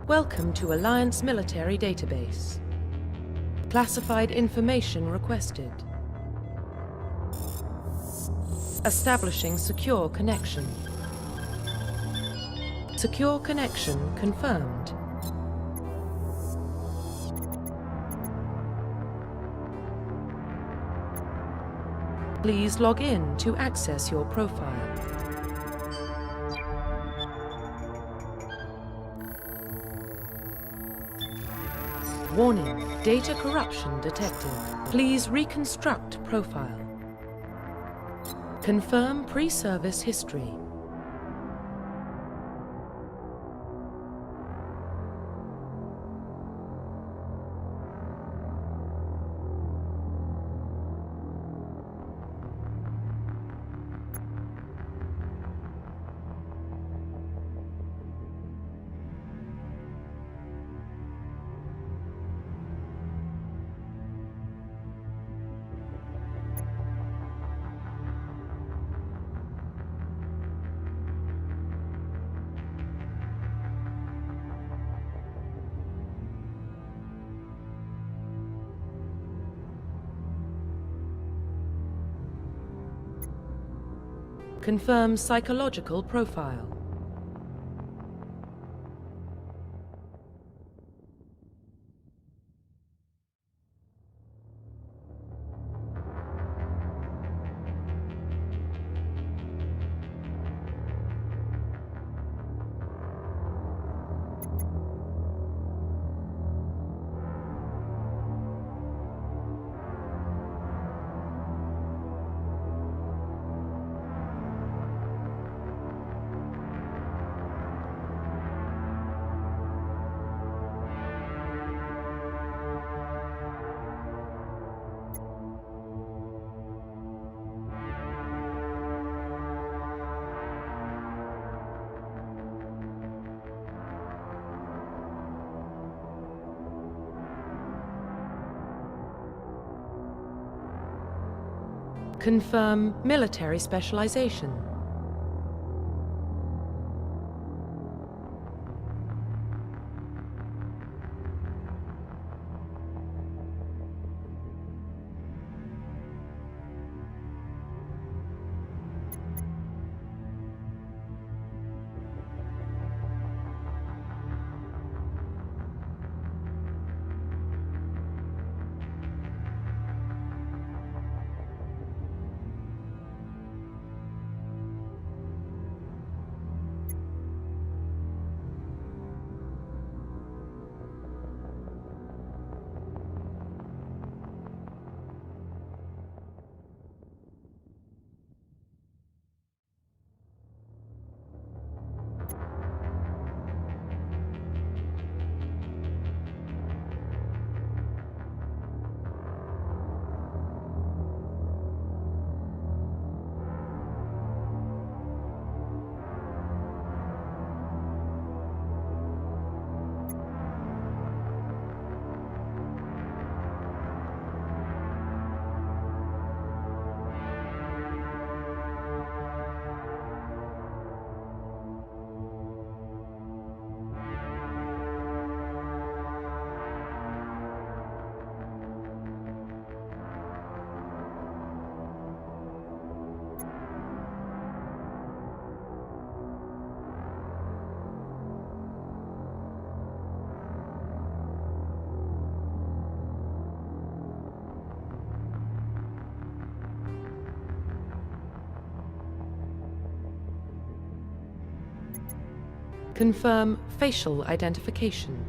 Welcome to Alliance Military Database. Classified information requested. Establishing secure connection. Secure connection confirmed. Please log in to access your profile. Warning, data corruption detected. Please reconstruct profile. Confirm pre-service history. Confirm psychological profile. Confirm military specialization. Confirm facial identification.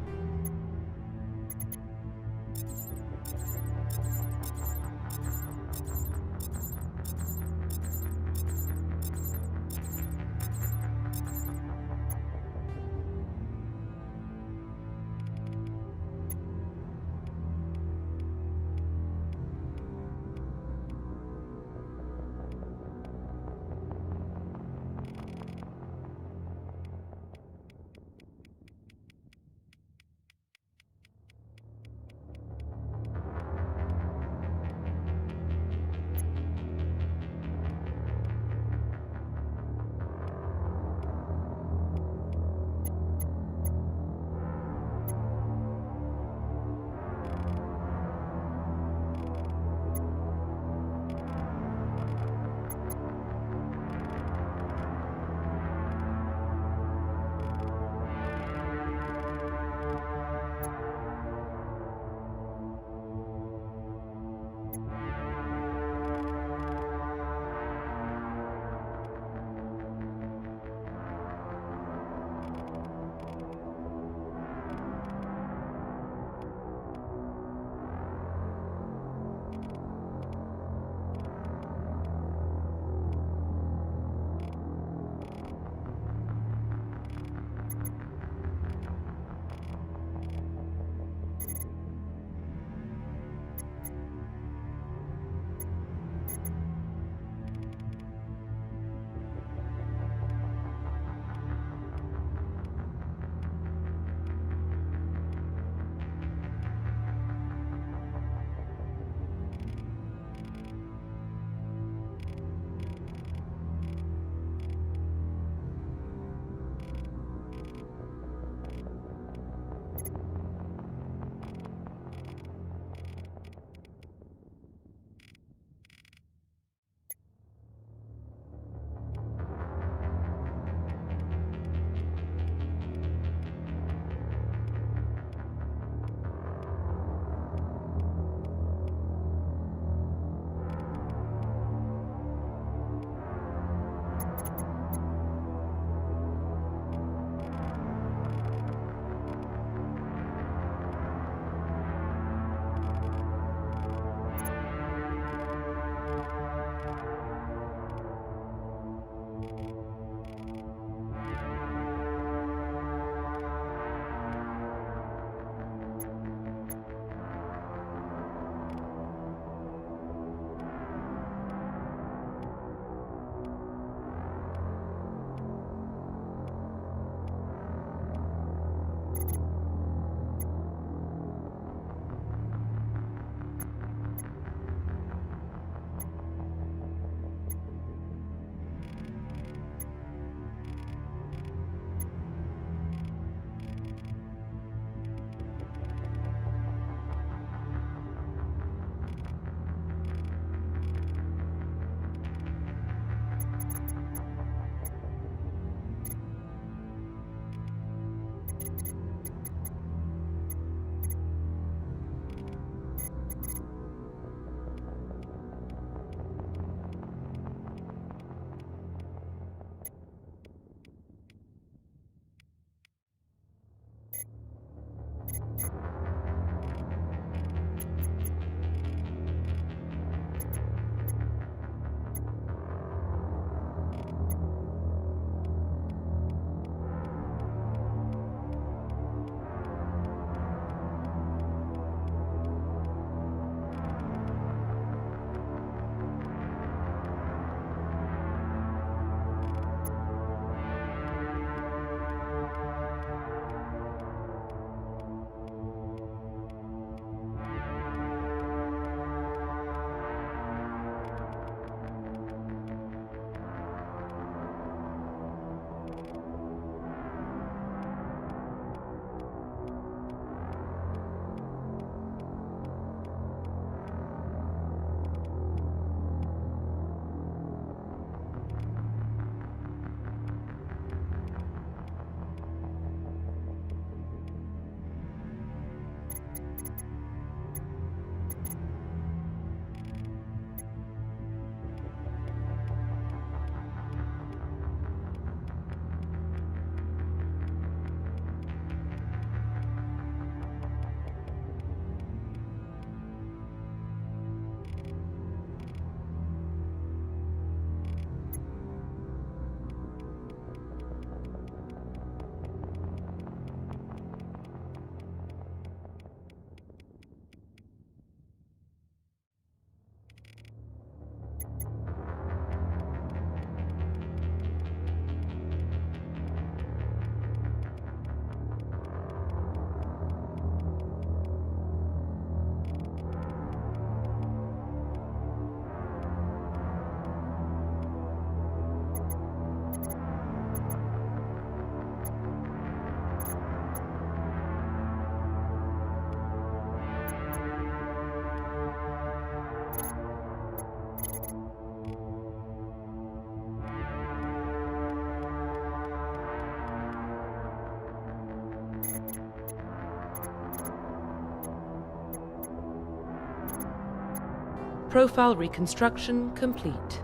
Profile reconstruction complete.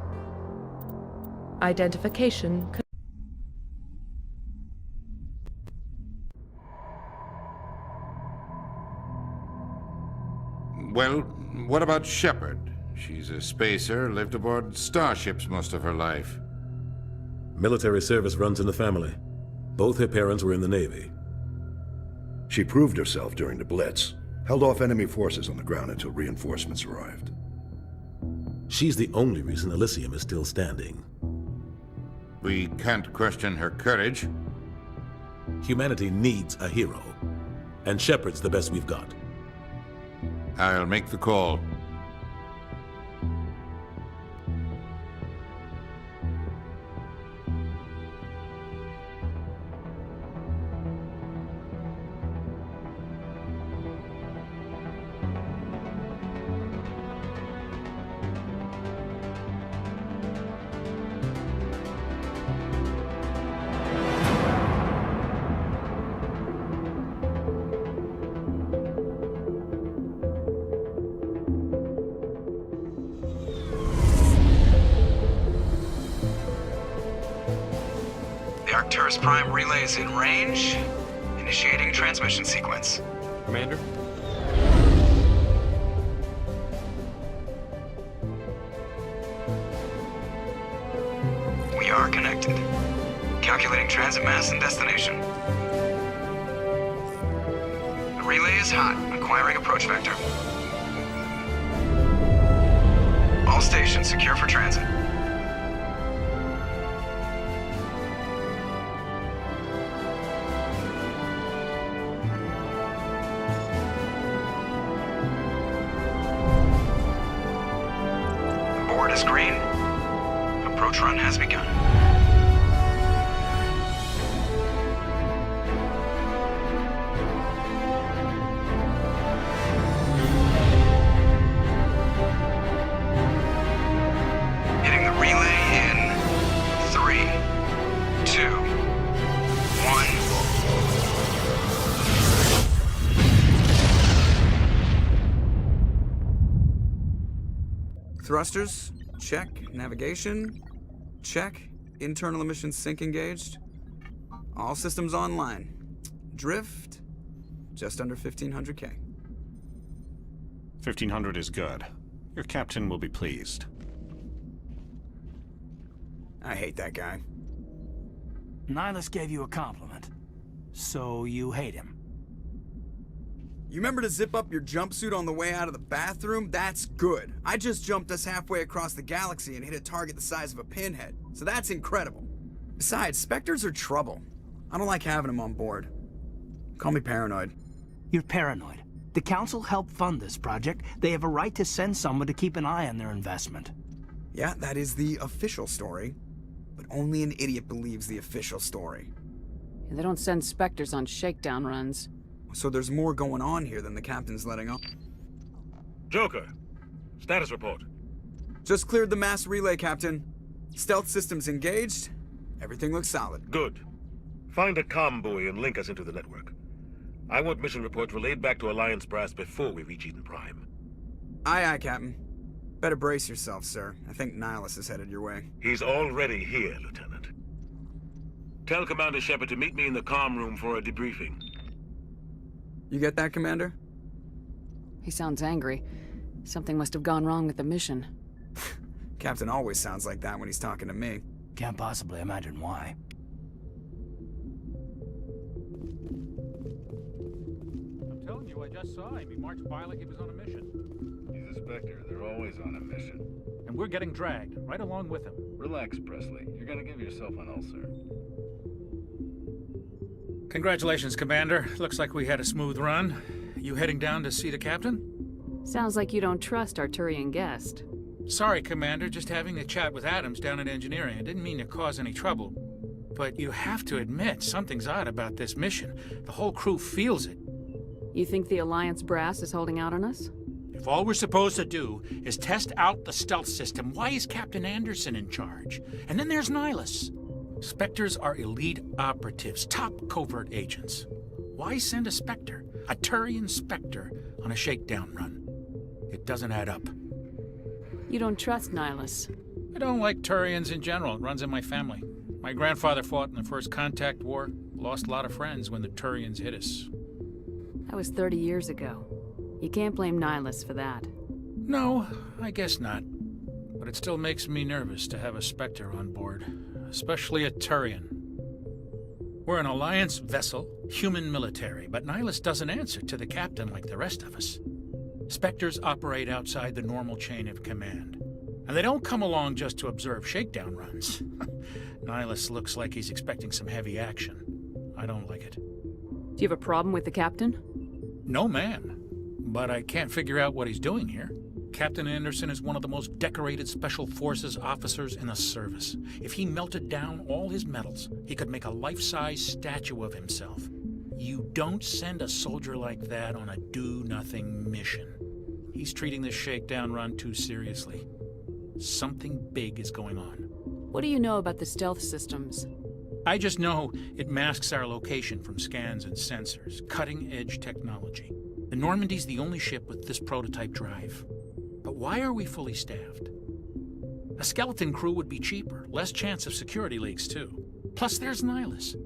Identification Well, what about Shepard? She's a spacer, lived aboard starships most of her life. Military service runs in the family. Both her parents were in the Navy. She proved herself during the Blitz, held off enemy forces on the ground until reinforcements arrived. She's the only reason Elysium is still standing. We can't question her courage. Humanity needs a hero, and Shepard's the best we've got. I'll make the call. Arcturus Prime relay is in range. Initiating transmission sequence. Commander? We are connected. Calculating transit mass and destination. The relay is hot. Acquiring approach vector. All stations secure for transit. Is green. Approach run has begun. Hitting the relay in 3, 2, 1. Thrusters. Check. Navigation. Check. Internal emissions sync engaged. All systems online. Drift. Just under 1500K. 1500 is good. Your captain will be pleased. I hate that guy. Nihlus gave you a compliment. So you hate him. You remember to zip up your jumpsuit on the way out of the bathroom? That's good. I just jumped us halfway across the galaxy and hit a target the size of a pinhead. So that's incredible. Besides, Spectres are trouble. I don't like having them on board. Call me paranoid. You're paranoid. The Council helped fund this project. They have a right to send someone to keep an eye on their investment. Yeah, that is the official story. But only an idiot believes the official story. They don't send Spectres on shakedown runs. So there's more going on here than the captain's letting on. Joker, status report. Just cleared the mass relay, Captain. Stealth systems engaged. Everything looks solid. Good. Find a comm buoy and link us into the network. I want mission reports relayed back to Alliance brass before we reach Eden Prime. Aye, aye, Captain. Better brace yourself, sir. I think Nihlus is headed your way. He's already here, Lieutenant. Tell Commander Shepard to meet me in the comm room for a debriefing. You get that, Commander? He sounds angry. Something must have gone wrong with the mission. Captain always sounds like that when he's talking to me. Can't possibly imagine why. I'm telling you, I just saw him. He marched by like he was on a mission. He's a Spectre. They're always on a mission. And we're getting dragged, right along with him. Relax, Presley. You're gonna give yourself an ulcer. Congratulations, Commander. Looks like we had a smooth run. You heading down to see the captain? Sounds like you don't trust Arturian guest. Sorry, Commander. Just having a chat with Adams down at engineering. I didn't mean to cause any trouble. But you have to admit, something's odd about this mission. The whole crew feels it. You think the Alliance brass is holding out on us? If all we're supposed to do is test out the stealth system, why is Captain Anderson in charge? And then there's Nihlus. Spectres are elite operatives, top covert agents. Why send a Spectre, a Turian Spectre, on a shakedown run? It doesn't add up. You don't trust Nihlus. I don't like Turians in general. It runs in my family. My grandfather fought in the First Contact War. Lost a lot of friends when the Turians hit us. That was 30 years ago. You can't blame Nihlus for that. No, I guess not. But it still makes me nervous to have a Spectre on board. Especially a Turian. We're an Alliance vessel, human military, but Nihlus doesn't answer to the captain like the rest of us. Spectres operate outside the normal chain of command. And they don't come along just to observe shakedown runs. Nihlus looks like he's expecting some heavy action. I don't like it. Do you have a problem with the captain? No, ma'am. But I can't figure out what he's doing here. Captain Anderson is one of the most decorated Special Forces officers in the service. If he melted down all his medals, he could make a life-size statue of himself. You don't send a soldier like that on a do-nothing mission. He's treating this shakedown run too seriously. Something big is going on. What do you know about the stealth systems? I just know it masks our location from scans and sensors. Cutting-edge technology. The Normandy's the only ship with this prototype drive. But why are we fully staffed? A skeleton crew would be cheaper, less chance of security leaks too. Plus there's Nihlus.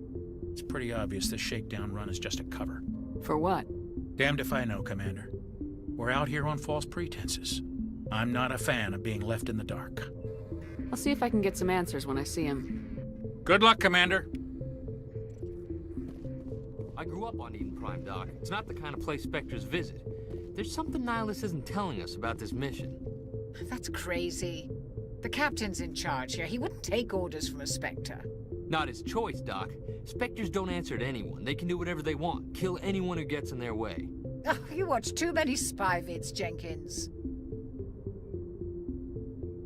It's pretty obvious this shakedown run is just a cover. For what? Damned if I know, Commander. We're out here on false pretenses. I'm not a fan of being left in the dark. I'll see if I can get some answers when I see him. Good luck, Commander. I grew up on Eden Prime, Doc. It's not the kind of place Spectres visit. There's something Nihlus isn't telling us about this mission. That's crazy. The captain's in charge here. He wouldn't take orders from a Spectre. Not his choice, Doc. Spectres don't answer to anyone. They can do whatever they want. Kill anyone who gets in their way. Oh, you watch too many spy vids, Jenkins.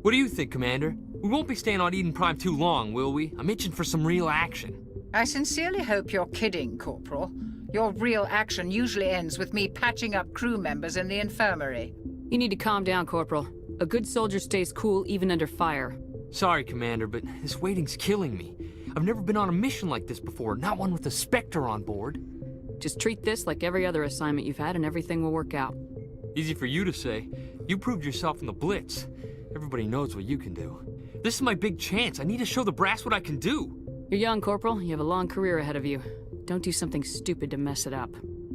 What do you think, Commander? We won't be staying on Eden Prime too long, will we? I'm itching for some real action. I sincerely hope you're kidding, Corporal. Your real action usually ends with me patching up crew members in the infirmary. You need to calm down, Corporal. A good soldier stays cool even under fire. Sorry, Commander, but this waiting's killing me. I've never been on a mission like this before, not one with a Spectre on board. Just treat this like every other assignment you've had and everything will work out. Easy for you to say. You proved yourself in the Blitz. Everybody knows what you can do. This is my big chance. I need to show the brass what I can do. You're young, Corporal. You have a long career ahead of you. Don't do something stupid to mess it up.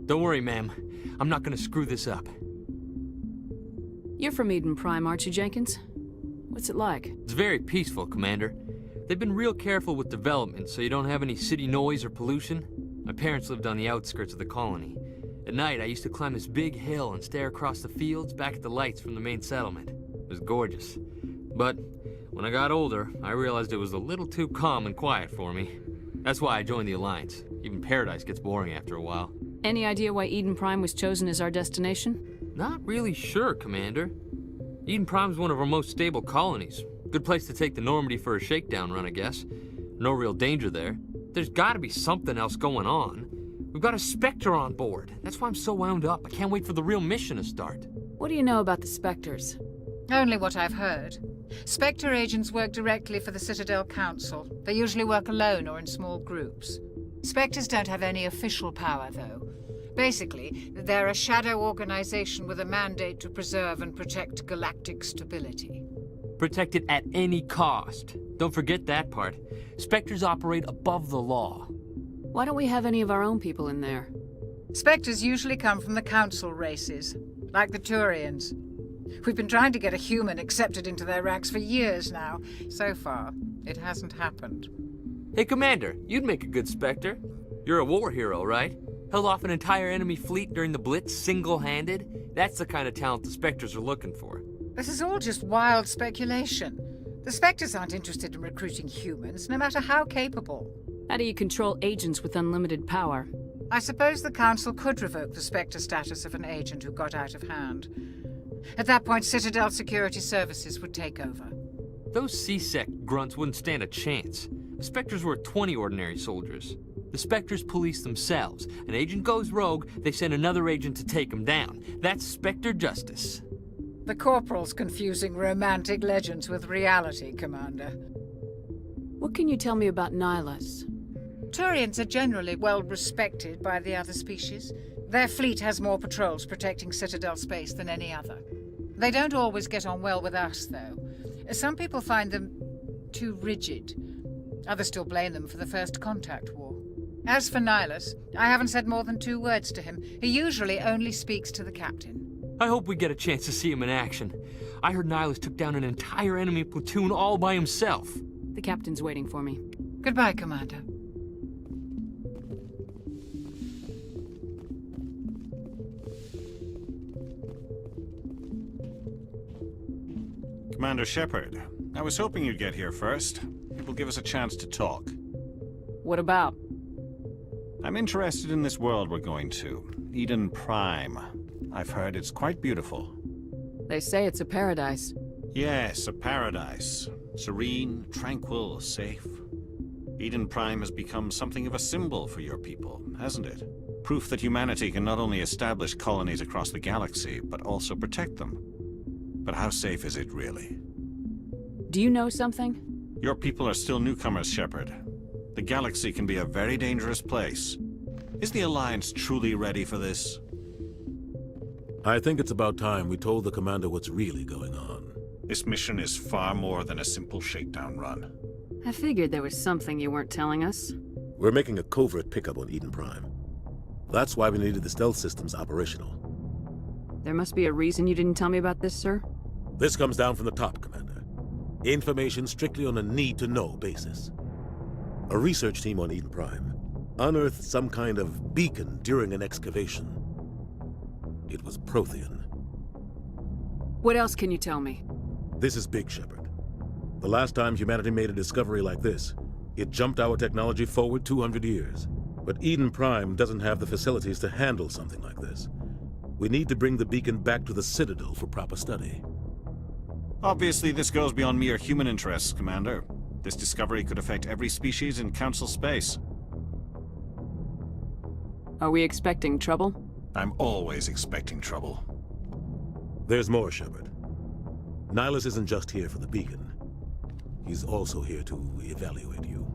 Don't worry, ma'am. I'm not gonna screw this up. You're from Eden Prime, aren't you, Jenkins? What's it like? It's very peaceful, Commander. They've been real careful with development, so you don't have any city noise or pollution. My parents lived on the outskirts of the colony. At night, I used to climb this big hill and stare across the fields back at the lights from the main settlement. It was gorgeous. But when I got older, I realized it was a little too calm and quiet for me. That's why I joined the Alliance. Even Paradise gets boring after a while. Any idea why Eden Prime was chosen as our destination? Not really sure, Commander. Eden Prime's one of our most stable colonies. Good place to take the Normandy for a shakedown run, I guess. No real danger there. There's gotta be something else going on. We've got a Spectre on board. That's why I'm so wound up. I can't wait for the real mission to start. What do you know about the Spectres? Only what I've heard. Spectre agents work directly for the Citadel Council. They usually work alone or in small groups. Spectres don't have any official power, though. Basically, they're a shadow organization with a mandate to preserve and protect galactic stability. Protect it at any cost. Don't forget that part. Spectres operate above the law. Why don't we have any of our own people in there? Spectres usually come from the Council races, like the Turians. We've been trying to get a human accepted into their ranks for years now. So far, it hasn't happened. Hey, Commander, you'd make a good Spectre. You're a war hero, right? Held off an entire enemy fleet during the Blitz single-handed? That's the kind of talent the Spectres are looking for. This is all just wild speculation. The Spectres aren't interested in recruiting humans, no matter how capable. How do you control agents with unlimited power? I suppose the Council could revoke the Spectre status of an agent who got out of hand. At that point, Citadel Security Services would take over. Those C-Sec grunts wouldn't stand a chance. The Spectres were 20 ordinary soldiers. The Spectres police themselves. An agent goes rogue, they send another agent to take him down. That's Spectre justice. The Corporal's confusing romantic legends with reality, Commander. What can you tell me about Nihlus? Turians are generally well respected by the other species. Their fleet has more patrols protecting Citadel space than any other. They don't always get on well with us, though. Some people find them too rigid. Others still blame them for the First Contact War. As for Nihlus, I haven't said more than 2 words to him. He usually only speaks to the captain. I hope we get a chance to see him in action. I heard Nihlus took down an entire enemy platoon all by himself. The captain's waiting for me. Goodbye, Commander. Commander Shepard, I was hoping you'd get here first. It will give us a chance to talk. What about? I'm interested in this world we're going to, Eden Prime. I've heard it's quite beautiful. They say it's a paradise. Yes, a paradise. Serene, tranquil, safe. Eden Prime has become something of a symbol for your people, hasn't it? Proof that humanity can not only establish colonies across the galaxy, but also protect them. But how safe is it, really? Do you know something? Your people are still newcomers, Shepard. The galaxy can be a very dangerous place. Is the Alliance truly ready for this? I think it's about time we told the commander what's really going on. This mission is far more than a simple shakedown run. I figured there was something you weren't telling us. We're making a covert pickup on Eden Prime. That's why we needed the stealth systems operational. There must be a reason you didn't tell me about this, sir? This comes down from the top, Commander. Information strictly on a need-to-know basis. A research team on Eden Prime unearthed some kind of beacon during an excavation. It was Prothean. What else can you tell me? This is big, Shepard. The last time humanity made a discovery like this, it jumped our technology forward 200 years. But Eden Prime doesn't have the facilities to handle something like this. We need to bring the beacon back to the Citadel for proper study. Obviously, this goes beyond mere human interests, Commander. This discovery could affect every species in Council space. Are we expecting trouble? I'm always expecting trouble. There's more, Shepard. Nihlus isn't just here for the beacon. He's also here to evaluate you.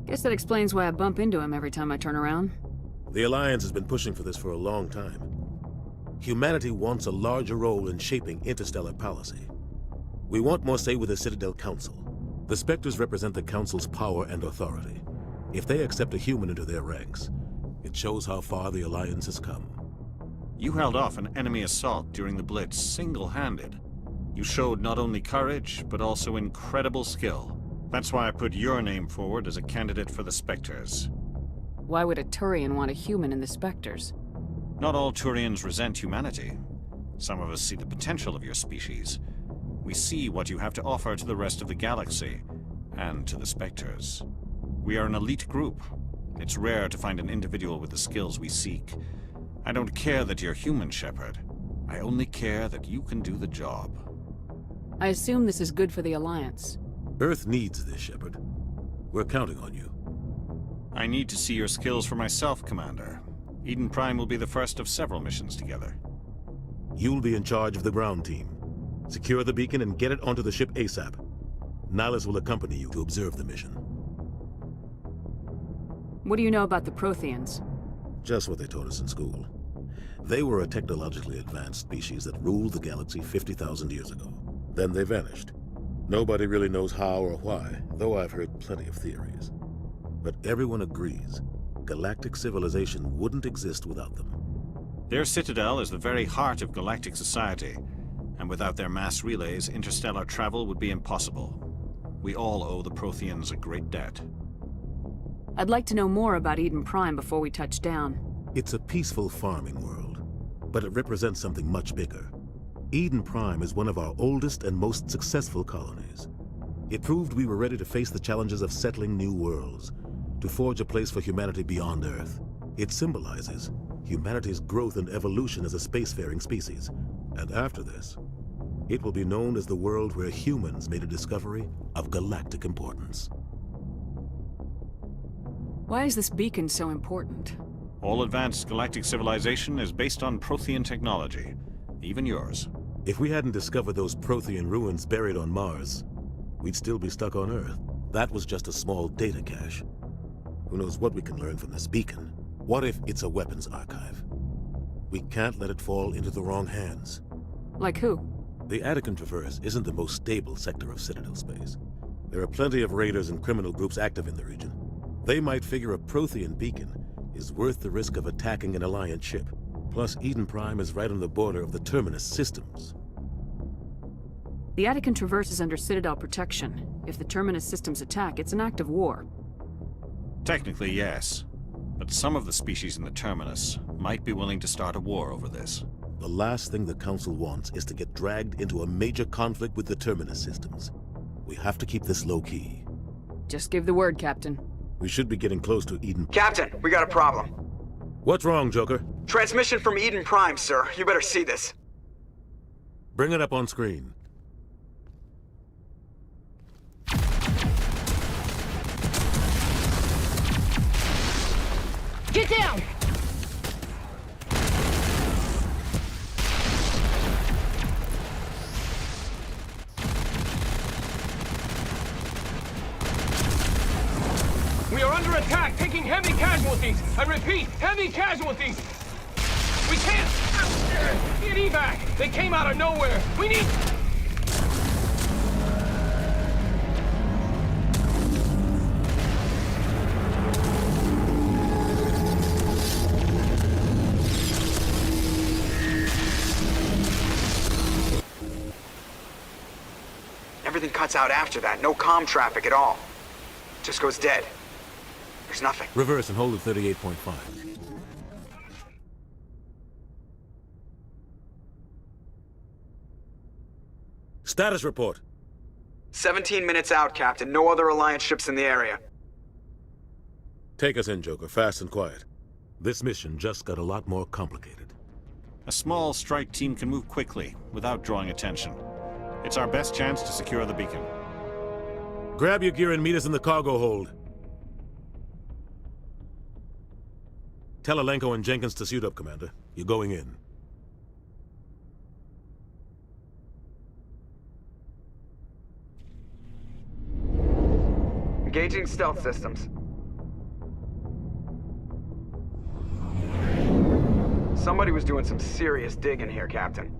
Guess that explains why I bump into him every time I turn around. The Alliance has been pushing for this for a long time. Humanity wants a larger role in shaping interstellar policy. We want more say with the Citadel Council. The Spectres represent the Council's power and authority. If they accept a human into their ranks, it shows how far the Alliance has come. You held off an enemy assault during the Blitz single-handed. You showed not only courage, but also incredible skill. That's why I put your name forward as a candidate for the Spectres. Why would a Turian want a human in the Spectres? Not all Turians resent humanity. Some of us see the potential of your species. We see what you have to offer to the rest of the galaxy, and to the Spectres. We are an elite group. It's rare to find an individual with the skills we seek. I don't care that you're human, Shepard. I only care that you can do the job. I assume this is good for the Alliance. Earth needs this, Shepard. We're counting on you. I need to see your skills for myself, Commander. Eden Prime will be the first of several missions together. You'll be in charge of the ground team. Secure the beacon and get it onto the ship ASAP. Nihlus will accompany you to observe the mission. What do you know about the Protheans? Just what they taught us in school. They were a technologically advanced species that ruled the galaxy 50,000 years ago. Then they vanished. Nobody really knows how or why, though I've heard plenty of theories. But everyone agrees, galactic civilization wouldn't exist without them. Their citadel is the very heart of galactic society, and without their mass relays, interstellar travel would be impossible. We all owe the Protheans a great debt. I'd like to know more about Eden Prime before we touch down. It's a peaceful farming world, but it represents something much bigger. Eden Prime is one of our oldest and most successful colonies. It proved we were ready to face the challenges of settling new worlds, to forge a place for humanity beyond Earth. It symbolizes humanity's growth and evolution as a spacefaring species. And after this, it will be known as the world where humans made a discovery of galactic importance. Why is this beacon so important? All advanced galactic civilization is based on Prothean technology, even yours. If we hadn't discovered those Prothean ruins buried on Mars, we'd still be stuck on Earth. That was just a small data cache. Who knows what we can learn from this beacon? What if it's a weapons archive? We can't let it fall into the wrong hands. Like who? The Attican Traverse isn't the most stable sector of Citadel space. There are plenty of raiders and criminal groups active in the region. They might figure a Prothean beacon is worth the risk of attacking an Alliance ship. Plus, Eden Prime is right on the border of the Terminus systems. The Attican Traverse is under Citadel protection. If the Terminus systems attack, it's an act of war. Technically, yes. But some of the species in the Terminus might be willing to start a war over this. The last thing the Council wants is to get dragged into a major conflict with the Terminus systems. We have to keep this low-key. Just give the word, Captain. We should be getting close to Eden. Captain, we got a problem. What's wrong, Joker? Transmission from Eden Prime, sir. You better see this. Bring it up on screen. Get down! We are under attack, taking heavy casualties. I repeat, heavy casualties. We can't get evac. They came out of nowhere. We need... Everything cuts out after that. No comm traffic at all. Just goes dead. There's nothing. Reverse and hold at 38.5. Status report. 17 minutes out, Captain. No other Alliance ships in the area. Take us in, Joker, fast and quiet. This mission just got a lot more complicated. A small strike team can move quickly, without drawing attention. It's our best chance to secure the beacon. Grab your gear and meet us in the cargo hold. Tell Alenko and Jenkins to suit up, Commander. You're going in. Engaging stealth systems. Somebody was doing some serious digging here, Captain.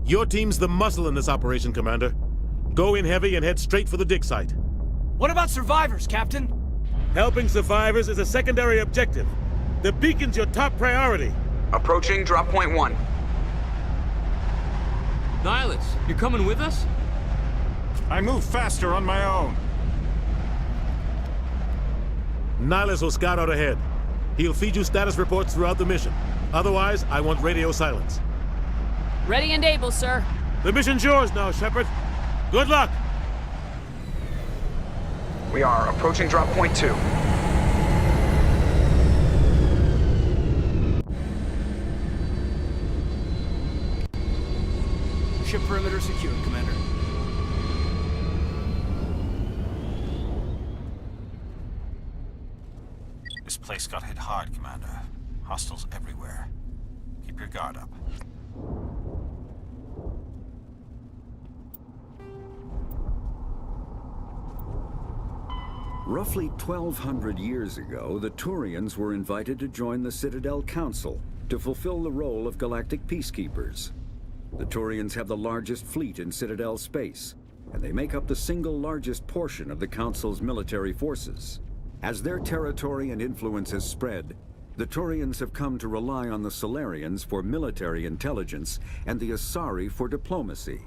Your team's the muscle in this operation, Commander. Go in heavy and head straight for the dig site. What about survivors, Captain? Helping survivors is a secondary objective. The beacon's your top priority. Approaching drop point 1. Nihlus, you're coming with us? I move faster on my own. Nihlus will scout out ahead. He'll feed you status reports throughout the mission. Otherwise, I want radio silence. Ready and able, sir. The mission's yours now, Shepard. Good luck! We are approaching drop point 2. Ship perimeter secured, Commander. This place got hit hard, Commander. Hostiles everywhere. Keep your guard up. Roughly 1,200 years ago, the Turians were invited to join the Citadel Council to fulfill the role of galactic peacekeepers. The Turians have the largest fleet in Citadel space, and they make up the single largest portion of the Council's military forces. As their territory and influence has spread, the Turians have come to rely on the Solarians for military intelligence and the Asari for diplomacy.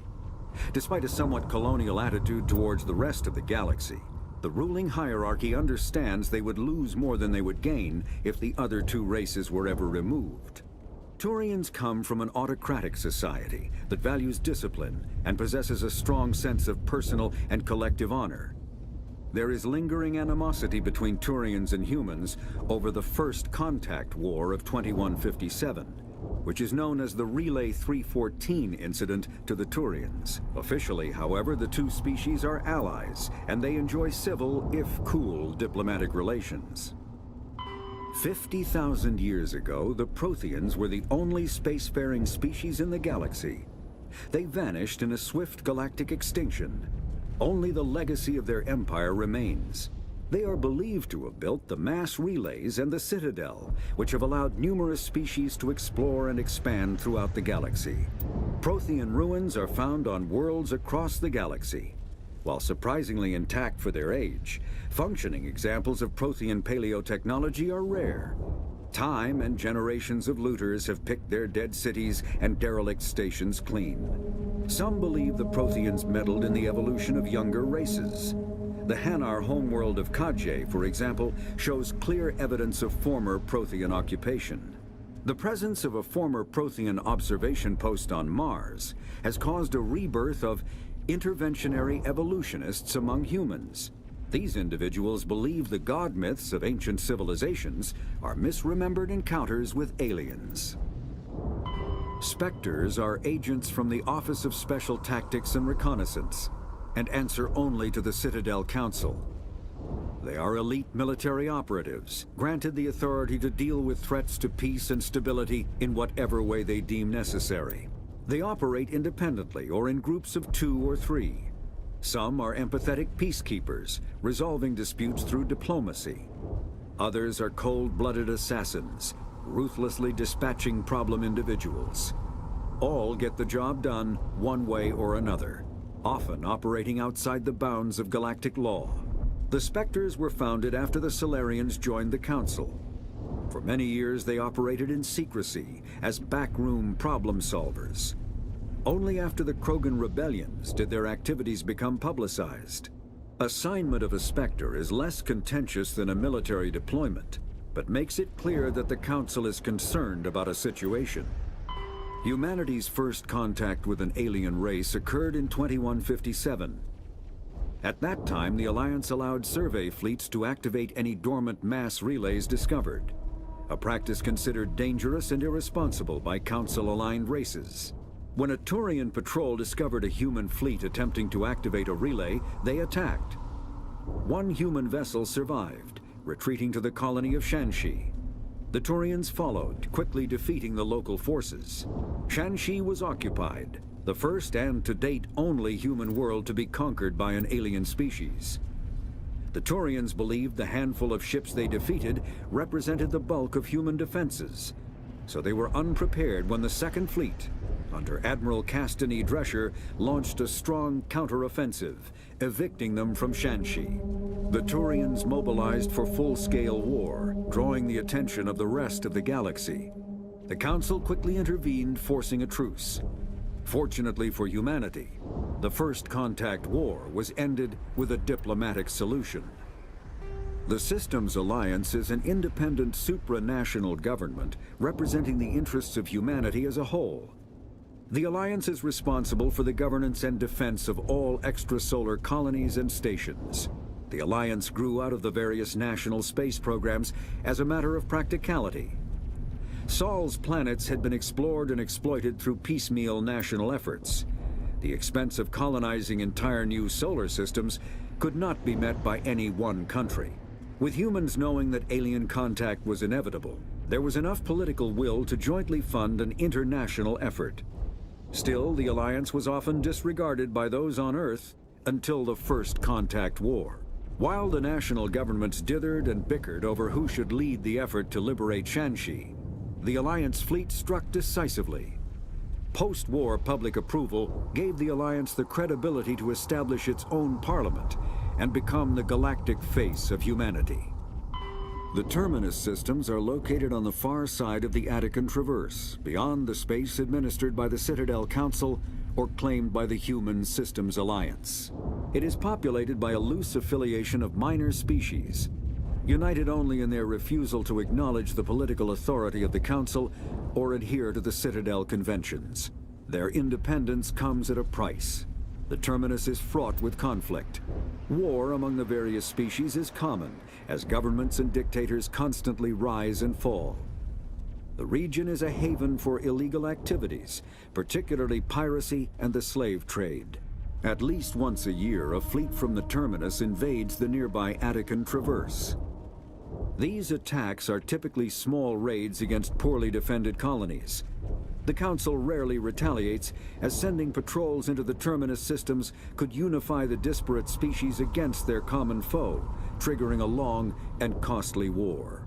Despite a somewhat colonial attitude towards the rest of the galaxy, the ruling hierarchy understands they would lose more than they would gain if the other two races were ever removed. Turians come from an autocratic society that values discipline and possesses a strong sense of personal and collective honor. There is lingering animosity between Turians and humans over the First Contact War of 2157, which is known as the Relay 314 incident to the Turians. Officially, however, the two species are allies, and they enjoy civil, if cool, diplomatic relations. 50,000 years ago, the Protheans were the only spacefaring species in the galaxy. They vanished in a swift galactic extinction. Only the legacy of their empire remains. They are believed to have built the mass relays and the Citadel, which have allowed numerous species to explore and expand throughout the galaxy. Prothean ruins are found on worlds across the galaxy. While surprisingly intact for their age, functioning examples of Prothean paleotechnology are rare. Time and generations of looters have picked their dead cities and derelict stations clean. Some believe the Protheans meddled in the evolution of younger races. The Hanar homeworld of Kajay, for example, shows clear evidence of former Prothean occupation. The presence of a former Prothean observation post on Mars has caused a rebirth of interventionary evolutionists among humans. These individuals believe the god myths of ancient civilizations are misremembered encounters with aliens. Spectres are agents from the Office of Special Tactics and Reconnaissance, and answer only to the Citadel Council. They are elite military operatives, granted the authority to deal with threats to peace and stability in whatever way they deem necessary. They operate independently or in groups of 2 or 3. Some are empathetic peacekeepers, resolving disputes through diplomacy. Others are cold-blooded assassins, ruthlessly dispatching problem individuals. All get the job done one way or another, often operating outside the bounds of galactic law. The Spectres were founded after the Solarians joined the Council. For many years, they operated in secrecy as backroom problem solvers. Only after the Krogan rebellions did their activities become publicized. Assignment of a Spectre is less contentious than a military deployment, but makes it clear that the Council is concerned about a situation. Humanity's first contact with an alien race occurred in 2157. At that time, the Alliance allowed survey fleets to activate any dormant mass relays discovered, a practice considered dangerous and irresponsible by Council-aligned races. When a Turian patrol discovered a human fleet attempting to activate a relay, they attacked. One human vessel survived, retreating to the colony of Shanxi. The Turians followed, quickly defeating the local forces. Shanxi was occupied, the first and to date only human world to be conquered by an alien species. The Turians believed the handful of ships they defeated represented the bulk of human defenses, so they were unprepared when the Second Fleet, under Admiral Castany Drescher, launched a strong counteroffensive, evicting them from Shanxi. The Turians mobilized for full-scale war, drawing the attention of the rest of the galaxy. The Council quickly intervened, forcing a truce. Fortunately for humanity, the First Contact War was ended with a diplomatic solution. The Systems Alliance is an independent supranational government representing the interests of humanity as a whole. The Alliance is responsible for the governance and defense of all extrasolar colonies and stations. The Alliance grew out of the various national space programs as a matter of practicality. Sol's planets had been explored and exploited through piecemeal national efforts. The expense of colonizing entire new solar systems could not be met by any one country. With humans knowing that alien contact was inevitable, there was enough political will to jointly fund an international effort. Still, the Alliance was often disregarded by those on Earth until the First Contact War. While the national governments dithered and bickered over who should lead the effort to liberate Shanxi, the Alliance fleet struck decisively. Post-war public approval gave the Alliance the credibility to establish its own parliament and become the galactic face of humanity. The Terminus systems are located on the far side of the Attican Traverse, beyond the space administered by the Citadel Council or claimed by the Human Systems Alliance. It is populated by a loose affiliation of minor species, united only in their refusal to acknowledge the political authority of the Council or adhere to the Citadel conventions. Their independence comes at a price. The Terminus is fraught with conflict. War among the various species is common, as governments and dictators constantly rise and fall. The region is a haven for illegal activities, particularly piracy and the slave trade. At least once a year, a fleet from the Terminus invades the nearby Attican Traverse. These attacks are typically small raids against poorly defended colonies. The Council rarely retaliates, as sending patrols into the Terminus systems could unify the disparate species against their common foe, triggering a long and costly war.